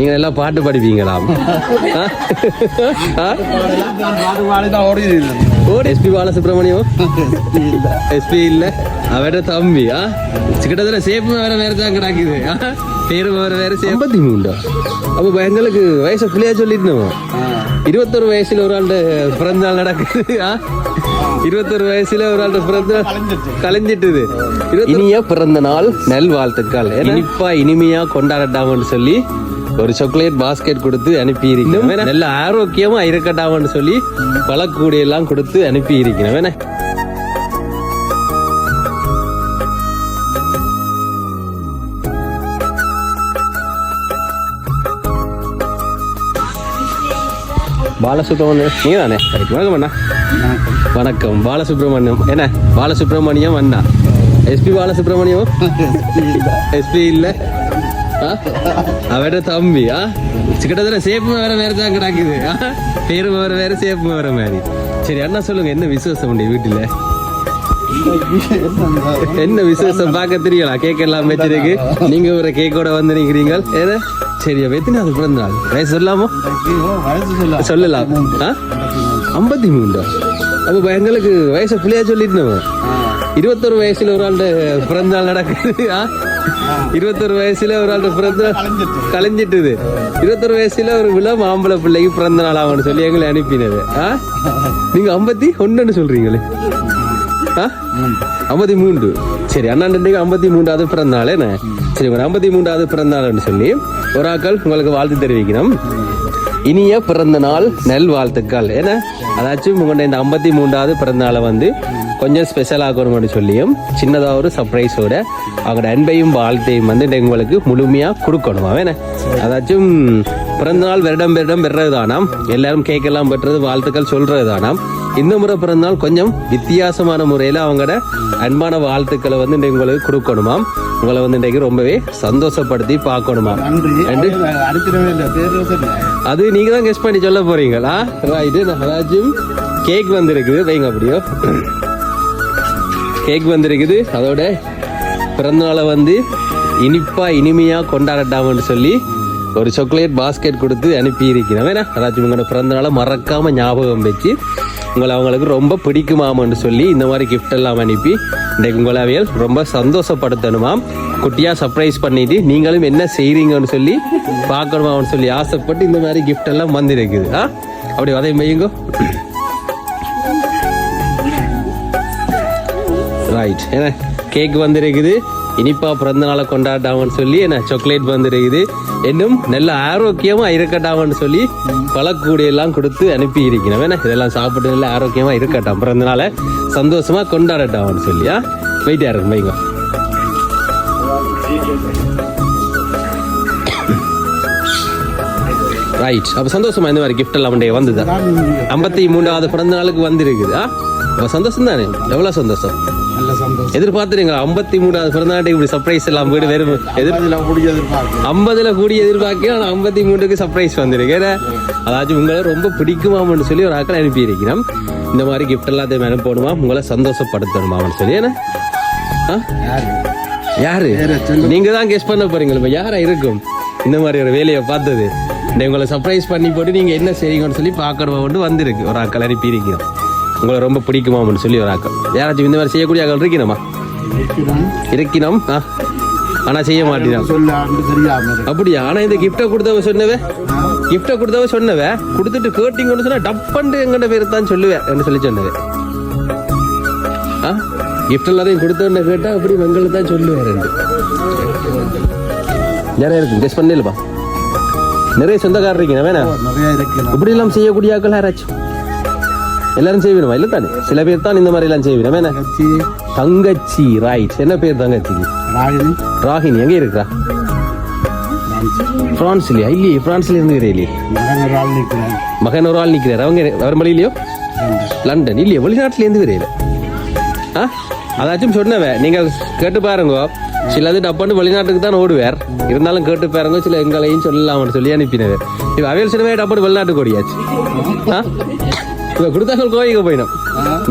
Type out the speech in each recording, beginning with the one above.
நீங்க எல்லாம் பாட்டு படிப்பீங்களாம். எஸ்பி பாலசுப்ரமணியம் எஸ்பி இல்ல அவட தம்பி. கிட்டத்தட்ட சேப்பு வேற வேற தான் கிடக்குது. பேரு வேற 53. அப்ப எங்களுக்கு வயசு பிள்ளையா சொல்லிருந்தோம். 21 வயசுல ஒரு ஆண்டு பிறந்த நாள் நடக்குது. 21 வயசுல ஒரு ஆண்டு பிறந்த கலைஞ்சிட்டுது. இனிய பிறந்த நாள் நல் வாழ்த்துக்கள். இனிப்பா இனிமையா கொண்டாடட்டாமன்னு சொல்லி ஒரு சாக்லேட் பாஸ்கெட் கொடுத்து அனுப்பி இருக்கணும். நல்ல ஆரோக்கியமா இருக்கட்டாமன்னு சொல்லி பழக்கூடைய எல்லாம் கொடுத்து அனுப்பி இருக்கணும். வேணா பாலசுப்ரமணியம் நீங்க தானே? வணக்கம் அண்ணா. வணக்கம். பாலசுப்ரமணியம் என்ன பாலசுப்ரமணியம் அண்ணா. எஸ்பி பாலசுப்ரமணியம் எஸ்பி இல்ல அவட தம்பி. கிட்டத்தட்ட சேப்பு வேற வேற தான் கிடக்குது. பேரு வேற சேப்பு வேற மாதிரி. சரி அண்ணா சொல்லுங்க, என்ன விசேஷம் உண்டு வீட்டுல? என்ன விசேஷம் பார்க்க தெரியல? கேக் எல்லாம் வச்சிருக்கு. நீங்க ஒரு கேக்கோட வந்து நிக்கிறீங்க. ஏன்னா சரி எத்தனை அது பிறந்த நாள் வயசு சொல்லாமோ? சொல்லலாம். 53. அப்ப எங்களுக்கு வயசு பிள்ளையா சொல்லிருந்தோம். 21 வயசுல ஒரு ஆண்டு பிறந்த நாள் நடக்குது. 21 வயசுல ஒரு ஆண்டு பிறந்த கலைஞ்சிட்டுது. 21 வயசுல ஒரு விழா மாம்பழ பிள்ளைக்கு பிறந்த நாள் ஆகும்னு சொல்லி எங்களை அனுப்பினது. நீங்க 51 சொல்றீங்களே. 53. சரி அண்ணாண்டு 53வது பிறந்த நாள். என்ன சரி ஒரு 53வது பிறந்த நாள்னு சொல்லி ஒரு ஆக்கள் உங்களுக்கு வாழ்த்து தெரிவிக்கணும். இனிய பிறந்த நாள் நல் வாழ்த்துக்கள். ஏன்னா அதாச்சும் உங்கள்ட இந்த 53வது பிறந்த நாளை வந்து கொஞ்சம் ஸ்பெஷல் ஆகணும்னு சொல்லியும் சின்னதாக ஒரு சர்ப்ரைஸோட அவங்களோட அன்பையும் வாழ்த்தையும் வந்து உங்களுக்கு முழுமையாக கொடுக்கணும். வேணா அதாச்சும் பிறந்த நாள் வருடம் பெறது தானாம். எல்லாரும் கேக்கெல்லாம் பெற்றது வாழ்த்துக்கள் சொல்றது தானாம். இந்த முறை பிறந்தநாள் கொஞ்சம் வித்தியாசமான முறையில் அவங்களோட அன்பான வாழ்த்துக்களை வந்து உங்களுக்கு கொடுக்கணுமாம். உங்களை வந்து இன்றைக்கு ரொம்பவே சந்தோஷப்படுத்தி பார்க்கணுமா. அது நீங்க தான் கெஸ் பண்ணி சொல்ல போறீங்களா? ரைட்டு. அதாச்சும் கேக் வந்திருக்குது. வைங்க அப்படியோ கேக் வந்திருக்குது. அதோட பிறந்தநாளை வந்து இனிப்பா இனிமையா கொண்டாடட்டாமன்னு சொல்லி ஒரு சாக்லேட் பாஸ்கெட் கொடுத்து அனுப்பி இருக்கிறேன். வேணா அதாச்சும் உங்களோட பிறந்தநாளை மறக்காம ஞாபகம் வச்சு உங்களை அவங்களுக்கு ரொம்ப பிடிக்குமாமன்னு சொல்லி இந்த மாதிரி கிஃப்ட் எல்லாம் அனுப்பி இன்றைக்கு உங்களை அவையல் ரொம்ப சந்தோஷப்படுத்தணுமாம். குட்டியா சர்ப்ரைஸ் பண்ணிட்டு நீங்களும் என்ன செய்றீங்கன்னு சொல்லி பார்க்கணுமான்னு சொல்லி ஆசைப்பட்டு இந்த மாதிரி கிஃப்ட் எல்லாம் வந்திருக்குது. அப்படி வதையும் வையுங்க. ரைட். ஏன்னா கேக் வந்திருக்குது. இனிப்பா பிறந்த நாளை கொண்டாடாமன்னு சொல்லி என்ன சாக்லேட் வந்துருக்குது. இன்னும் நல்ல ஆரோக்கியமா இருக்கட்டாமன்னு சொல்லி பழக்கூடைய எல்லாம் கொடுத்து அனுப்பி இருக்கணும். வேணா இதெல்லாம் சாப்பிட்டு நல்ல ஆரோக்கியமா இருக்கட்டும், பிறந்த நாளை சந்தோஷமா கொண்டாடட்டாமன்னு சொல்லி வெயிட்டா இருக்கும் வைங்க. ரைட். அப்ப சந்தோஷமா இந்த மாதிரி கிஃப்ட் எல்லாம் வந்தது. 53வது பிறந்த நாளுக்கு வந்திருக்குது. அப்ப சந்தோஷம் தானே? எவ்வளவு சந்தோஷம். எதிர்பார்த்துறீங்க 53வது பிறந்த நாட்டுக்கு இப்படி சர்ப்ரைஸ் எல்லாம் போயிட்டு வெறும் 50ல கூடிய எதிர்பார்க்க. ஆனா 53க்கு சர்ப்ரைஸ் வந்திருக்கு. அதாச்சும் உங்களை ரொம்ப பிடிக்குமான்னு சொல்லி ஒரு ஆக்கள் அனுப்பி இருக்கிறோம். இந்த மாதிரி கிஃப்ட் எல்லாத்தையும் அனுப்பணுமா, உங்களை சந்தோஷப்படுத்தணுமான்னு சொல்லி. ஏன்னா யாரு நீங்க தான் கெஸ் பண்ண போறீங்களா யாரா இருக்கும் இந்த மாதிரி ஒரு வேலையை பார்த்தது. உங்களை சர்ப்ரைஸ் பண்ணி போட்டு நீங்க என்ன செய்வீங்கன்னு சொல்லி பார்க்கணும் வந்திருக்கு. ஒரு ஆக்கள் அனுப்பி இருக்கிறோம். உங்களை ரொம்ப பிடிக்குமான்னு சொல்லி ஒரு ஆக்கள். யாராச்சும் இந்த மாதிரி செய்யக்கூடிய ஆக்கள் இருக்கணுமா? இருக்கணும். ஆனா செய்ய மாட்டேன். அப்படியா? ஆனா இந்த கிஃப்டை கொடுத்தவ சொன்னவ கொடுத்துட்டு கேட்டிங்கன்னு சொன்னா டப்பண்டு எங்கட பேர் தான் சொல்லுவேன் என்று சொல்லி சொன்னது. கிஃப்ட் எல்லாத்தையும் கொடுத்தவன கேட்டா அப்படி வெங்கல தான் சொல்லுவேன். நிறைய இருக்கு. கெஸ் பண்ணலப்பா. நிறைய சொந்தக்காரர் இருக்கீங்க. வேணா இப்படி எல்லாம் செய்யக்கூடிய ஆக்கள் யாராச்சும் எல்லாரும் செய்வீனுமா? இல்ல தானே, சில பேர் தான் இந்த மாதிரி எல்லாம் செய்வீனும். என்ன தங்கச்சி? ரைட். என்ன பேர் தங்கச்சிக்கு? ராகினி. எங்க இருக்கா? பிரான்ஸ்லயா? இல்லையே, பிரான்ஸ்ல இருந்து இல்லையே. மகன் ஒரு ஆள் நிக்கிறார். அவங்க வர மொழியிலையோ? லண்டன். இல்லையே, வெளிநாட்டுல இருந்து வரையில. அதாச்சும் சொன்னவ நீங்க கேட்டு பாருங்க. சிலது டப்பாண்டு வெளிநாட்டுக்கு தான் ஓடுவார். இருந்தாலும் கேட்டு பாருங்க, சில எங்களையும் சொல்லலாம்னு சொல்லி அனுப்பினவர். இப்ப அவையல் சிலவே டப்பாண்டு வெளிநாட்டுக்கு ஓடியாச்சு. கொடுத்தாங்க கோயிலுக்கு போயிடும்.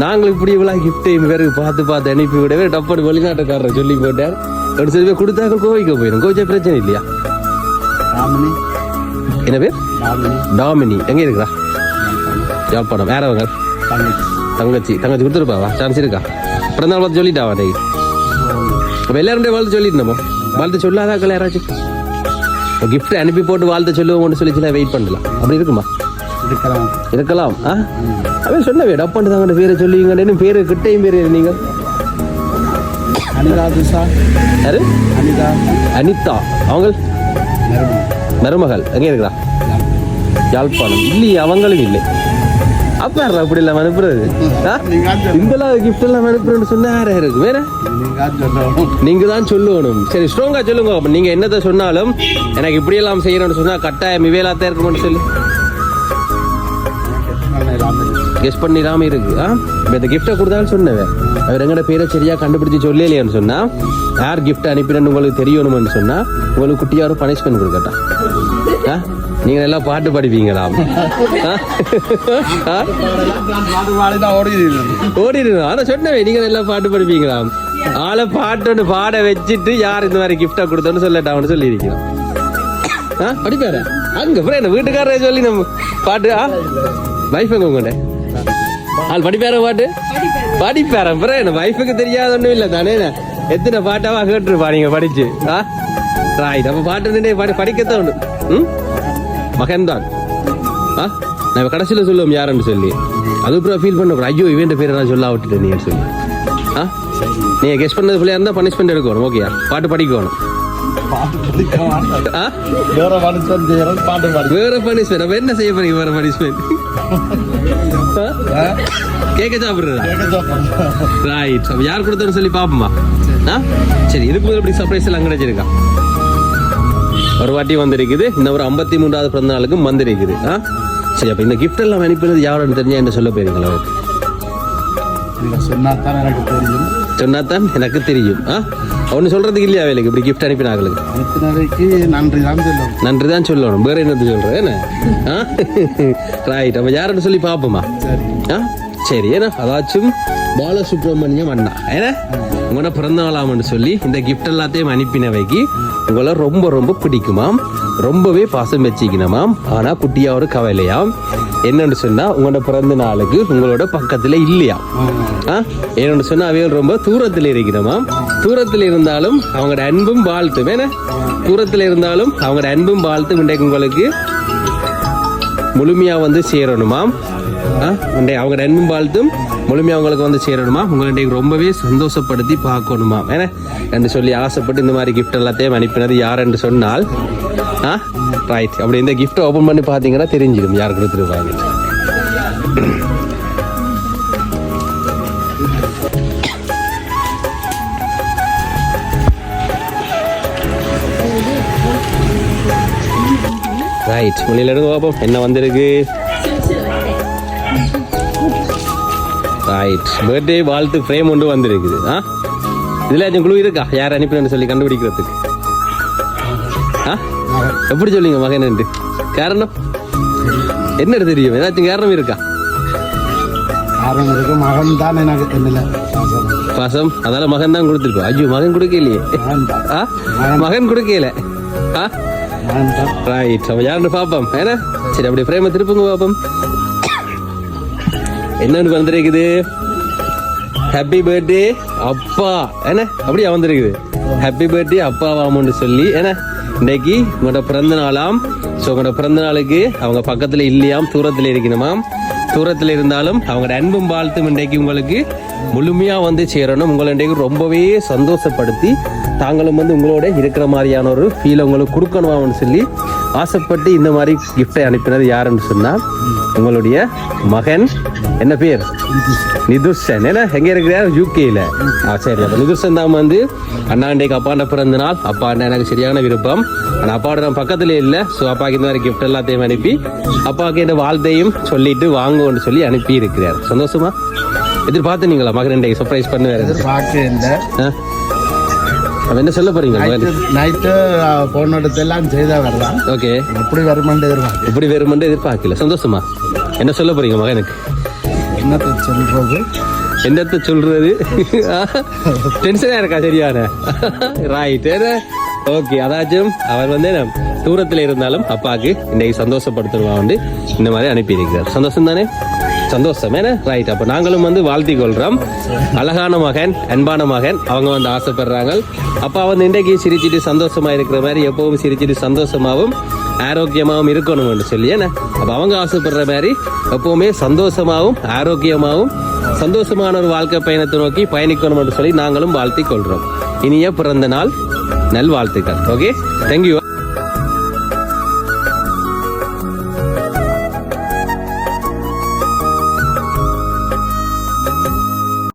நாங்களும் இப்படி இவ்வளவு கிஃப்டையும் பேருக்கு பார்த்து அனுப்பி விடவே டப்பாண்டு வெளிநாட்டுக்காரரை சொல்லி போட்டார். ஒரு சில பேர் கொடுத்தாங்க கோயிலுக்கு போயிடும். கோச்சா பிரச்சனை இல்லையா? என்ன பேர்? டாமினி. எங்கே இருக்கிறா? யாழ்ப்பாணம். யாரவங்க? தங்கச்சி. தங்கச்சி கொடுத்துருப்பாவா? சான்ஸ் இருக்கா? பிறந்தாள் பார்த்து சொல்லிட்டாவா நீ? அப்போ எல்லாருடைய வாழ்த்து சொல்லிட்டு வாழ்த்து சொல்லாதாக்கள் யாராச்சும் கிஃப்ட் அனுப்பி போட்டு வாழ்த்து சொல்லுவோம்னு சொல்லி வெயிட் பண்ணலாம். அப்படி இருக்குமா? இருக்கலாம். அவன் சொன்னவே டப்பாண்டு தாங்க பேரை சொல்லிங்க. பேரு கிட்டையும் பேரு நீங்க யாரு? அனிதா. அவங்க மருமகள் எங்க இருக்கிறா? யாழ்ப்பாணம். இல்லையே, அவங்களும் இல்லை. அப்ப அப்படி எல்லாம் அனுப்புறது இந்த கிஃப்ட் எல்லாம் அனுப்புறேன்னு சொன்னா யாரா இருக்கு? வேற நீங்க தான் சொல்லணும். சரி, ஸ்ட்ராங்கா சொல்லுங்க. அப்ப நீங்க என்னத்தை சொன்னாலும் எனக்கு இப்படி எல்லாம் செய்யணும்னு சொன்னா கட்டாயம் இவையெல்லாம் இருக்கும்னு சொல்லி கெஸ் பண்ணிடாம இருக்கு. இந்த கிஃப்டை கொடுத்தாலும் சொன்னவன் அவர் எங்கட பேரை சரியா கண்டுபிடிச்சு சொல்லலையான்னு சொன்னா, யார் கிஃப்ட் அனுப்பினு உங்களுக்கு தெரியணும்னு சொன்னா உங்களுக்கு குட்டியாரும் பனிஷ்மெண்ட் கொடுக்கட்டா. நீங்க எல்லாம் பாட்டு படிப்பீங்களா? ஓடிடுங்க. ஆனா சொன்னவே நீங்க எல்லாம் பாட்டு படிப்பீங்களா? ஆளை பாட்டு பாட வச்சுட்டு யார் இந்த மாதிரி கிஃப்டா கொடுத்தோன்னு சொல்லட்டான்னு சொல்லி இருக்கிறோம். படிப்பாரு அங்க என்ன வீட்டுக்காரரை சொல்லி நம்ம பாட்டு வைஃப் எங்க உங்கள்கிட்ட ஆள் படிப்பார பாட்டு படிப்பார என்ன வைஃபுக்கு தெரியாத ஒன்றும் இல்லை தானே. எத்தனை பாட்டாவா கேட்டுருப்பா நீங்க படிச்சு. ரைட். அப்ப பாட்டு படிக்கத்தான் உண்டு. மகன் தான். நான் கடைசியில் சொல்லுவோம் யாருன்னு சொல்லி அது அப்புறம் ஃபீல் பண்ண ஐயோ இவன் பேரை நான் சொல்ல விட்டுட்டேன் நீ சொல்லி. நீங்க கெஸ் பண்ணது பிள்ளையா இருந்தா பனிஷ்மெண்ட் எடுக்கணும். ஓகே, பாட்டு படிக்கணும். வேற பனிஷ்மெண்ட் என்ன செய்ய போறீங்க? வேற பனிஷ்மெண்ட் கேக்க சாப்பிடுறதா? ரைட். அப்ப யார் கொடுத்தோன்னு சொல்லி பாப்போமா? சரி, இதுக்கு இப்படி சர்ப்ரைஸ் எல்லாம் கிடைச்சிருக்கா? ஒரு வாட்டி வந்திருக்குது. இன்னும் ஒரு 53வது பிறந்த நாளுக்கும் வந்திருக்குது. சரி, அப்ப இந்த கிஃப்ட் எல்லாம் அனுப்பினது யாருன்னு தெரிஞ்சா என்ன சொல்ல போயிருங்களா? சொன்னாத்தான் எனக்கு தெரியும். ஒன்னு சொல்றதுக்கு இல்லையா வேலைக்கு இப்படி கிஃப்ட் அனுப்பினாங்களுக்கு? நன்றி தான் சொல்லணும். வேற என்னது சொல்றேன்? ரைட். அப்ப யாருன்னு சொல்லி பாப்போமா? சரி. ஏன்னா அதாச்சும் பாலசுப்ரமணியம் அண்ணா ஏன்னா உங்களோட பிறந்த நாளாமன்னு சொல்லி இந்த கிஃப்ட் எல்லாத்தையும் அனுப்பினவைக்கு உங்களை ரொம்ப ரொம்ப பிடிக்குமாம், ரொம்பவே பாசம் வச்சுக்கணுமாம். ஆனா குட்டியா ஒரு கவலையாம். என்னன்னு சொன்னா உங்களோட பிறந்த நாளுக்கு உங்களோட பக்கத்துல இல்லையா? என்னன்னு சொன்னா அவைகள் ரொம்ப தூரத்துல இருக்கணுமாம். தூரத்துல இருந்தாலும் அவங்களோட அன்பும் வாழ்த்தும் ஏன்னா தூரத்துல இருந்தாலும் அவங்களோட அன்பும் வாழ்த்தும் இன்றைக்கு உங்களுக்கு முழுமையா வந்து சேரணுமாம். அவங்க அன்பும் வாழ்த்தும் முழுமையா அவங்களுக்கு வந்து சேரணுமா, உங்களை ரொம்பவே சந்தோஷப்படுத்தி பார்க்கணுமா ஏன்னா என்று சொல்லி ஆசைப்பட்டு இந்த மாதிரி கிஃப்ட் எல்லாத்தையும் அனுப்பினது யார் என்று சொன்னால் ரைட். அப்படி இந்த கிஃப்ட் ஓபன் பண்ணி பார்த்தீங்கன்னா தெரிஞ்சிடும் யார் கொடுத்துருவாங்க. ரைட். மொழியில இருந்து பார்ப்போம் என்ன வந்திருக்கு. ரைட். பர்த்டே வாழ்த்து ஃப்ரேம் ஒன்று வந்திருக்குது. இதுல ஏதாச்சும் குழு இருக்கா யார் அனுப்பினு சொல்லி கண்டுபிடிக்கிறதுக்கு? எப்படி சொல்லுங்க மகன் என்று காரணம் என்ன தெரியும்? ஏதாச்சும் காரணம் இருக்கா? மகன் தான் எனக்கு தெரியல. பாசம் அதால மகன் தான் கொடுத்துருக்கோம். ஐயோ மகன் கொடுக்கலையே. மகன் கொடுக்கல. ரைட். அவன் யாருன்னு பாப்போம் ஏன்னா சரி அப்படி ஃப்ரேமை திருப்புங்க பாப்போம். என்னன்னு வந்திருக்குது? ஹாப்பி பர்த்டே அப்பா என்ன அப்படியா வந்திருக்குது? ஹாப்பி பர்த்டே அப்பாவாமன்னு சொல்லி ஏன்னா இன்னைக்கு உங்களோட பிறந்த நாளாம். ஸோ உங்களோட பிறந்த நாளுக்கு அவங்க பக்கத்துல இல்லையாம், தூரத்துல இருக்கணுமாம். தூரத்துல இருந்தாலும் அவங்களோட அன்பும் வாழ்த்தும் இன்றைக்கு உங்களுக்கு முழுமையா வந்து சேரணும். உங்களை இன்றைக்கு ரொம்பவே சந்தோஷப்படுத்தி தாங்களும் வந்து உங்களோட இருக்கிற மாதிரியான ஒரு ஃபீலை உங்களுக்கு கொடுக்கணுமான்னு சொல்லி ஆசைப்பட்டு இந்த மாதிரி கிஃப்டை அனுப்பினது யாருன்னு சொன்னா உங்களுடைய மகன். என்ன பேர்? நிதுஷன். ஏன்னா எங்க இருக்கிறார்? யூகேல. சரி. அப்ப நிதுஷன் தான் வந்து அண்ணாண்டைக்கு அப்பாண்ட பிறந்த நாள். அப்பாண்ட எனக்கு சரியான விருப்பம். ஆனா அப்பாவோட நான் பக்கத்துல இல்லை. ஸோ அப்பாவுக்கு இந்த மாதிரி கிஃப்ட் எல்லாத்தையும் அனுப்பி அப்பாவுக்கு இந்த வாழ்த்தையும் சொல்லிட்டு வாங்குவோன்னு சொல்லி அனுப்பி இருக்கிறார். சந்தோஷமா எதிர்பார்த்துனீங்களா மகன் சர்ப்ரைஸ் பண்ணுவார்? அவன் என்ன சொல்ல போறீங்க? நைட்டு போன் எடுத்து எல்லாம் செய்தா வரலாம். ஓகே. எப்படி வருமென்று எதிர்பார்க்கல. சந்தோஷமா என்ன சொல்ல போறீங்க மகனுக்கு? என்னத்தை சொல்றது டென்ஷனா இருக்கா? சரியான ரைட். ஓகே, அதாச்சும் அவர் வந்து தூரத்தில் இருந்தாலும் அப்பாவுக்கு இன்னைக்கு சந்தோஷப்படுத்தணுமா வந்து இந்த மாதிரி அனுப்பியிருக்கிறார். சந்தோஷம் தானே? சந்தோஷம் ஏன்னா ரைட். அப்போ நாங்களும் வந்து வாழ்த்தி கொள்றோம். அழகான மகன், அன்பான மகன், அவங்க வந்து ஆசைப்படுறாங்க. அப்பா வந்து இன்றைக்கு சிரிச்சிட்டு சந்தோஷமா இருக்கிற மாதிரி எப்பவும் சிரிச்சிட்டு சந்தோஷமாகவும் ஆரோக்கியமாகவும் இருக்கணும்னு சொல்லி ஏன்னா அப்போ அவங்க ஆசைப்படுற மாதிரி எப்பவுமே சந்தோஷமாகவும் ஆரோக்கியமாகவும் சந்தோஷமான ஒரு வாழ்க்கை பயணத்தை நோக்கி பயணிக்கணும்னு சொல்லி நாங்களும் வாழ்த்தி கொள்றோம். இனிய பிறந்த நாள் நல்வாழ்த்துக்கள். Okay, thank you.